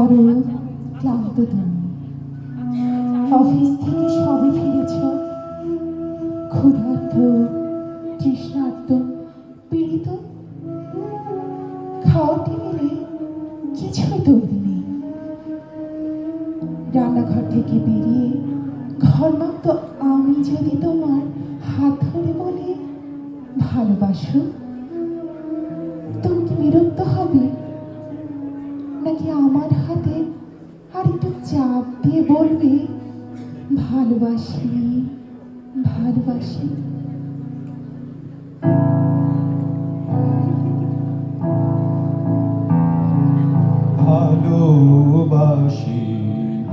বড় ক্লান্ত তুমি। অফিস থেকে সবে ফিরেছ, ক্ষুধার্ত, তৃষ্ণার্ত, পীড়িত। খাওয়ার টেবিলে কিছুই তৈরি নেই। রান্নাঘর থেকে বেরিয়ে ঘরমাক্ত আমি যদি তোমার হাত ধরে বলি ভালোবাসো, তুমি কি বিরক্ত হবে? নাকি আমার হাতে আর একটু চাপ দিয়ে বলবে ভালোবাসি, ভালোবাসি? ভালোবাসি,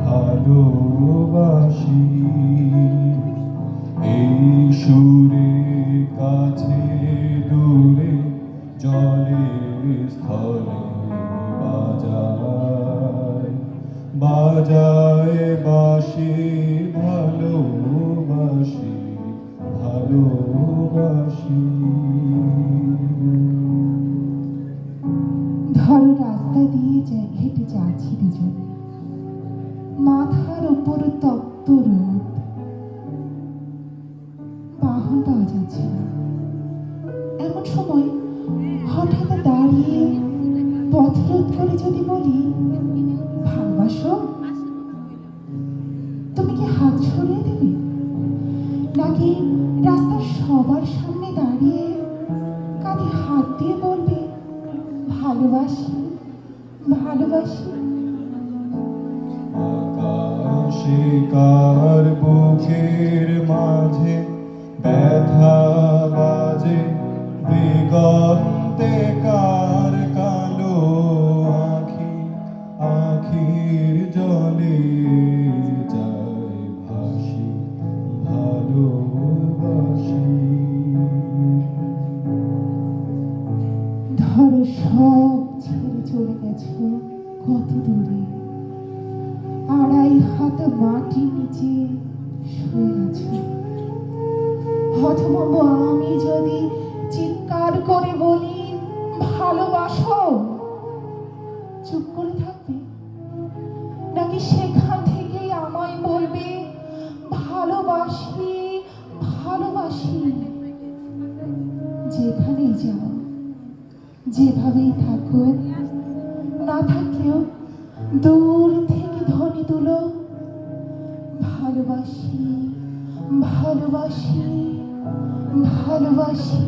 ভালোবাসি, এই সুরে কাছে দূরে জলে স্থলে বাজায় বাজায় বাঁশি। ভালোবাসি, ভালোবাসি। ধরো রাস্তা দিয়ে হেঁটে যাচ্ছি দুজনে, মাথার ওপর তপ্ত রোদ, বাহন পাওয়া যাচ্ছে না। এমন সময় হঠাৎ দাঁড়িয়ে পথ রোধ করে যদি বলি ভালোবাসো, তুমি কি হাত ছড়িয়ে দেবে? নাকি রাস্তার সবার সামনে দাঁড়িয়ে কাঁধে হাত দিয়ে বলবে ভালোবাসি, ভালোবাসি? আকাশে কার বুকের মাঝে ব্যথা বাজে, দিগন্তে কার কালো আঁখি, আঁখির জলে যায় ভাসি। ভালোবাসি। ধরো সব ছেড়ে চলে গেছো কত দূরে, আড়াই হাত মাটির নিচে শুয়ে আছো। হতভম্ব আমি যদি চিৎকার করে বলি ভালোবাসো, চুপ করে থাকবে? নাকি সেখান থেকেই আমায় বলবে ভালোবাসি, ভালোবাসি? যেখানেই যাও, যেভাবেই থাকো না থাকলেও দূর থেকে ধ্বনি তুলো ভালোবাসি, ভালোবাসি, ভালোবাসি।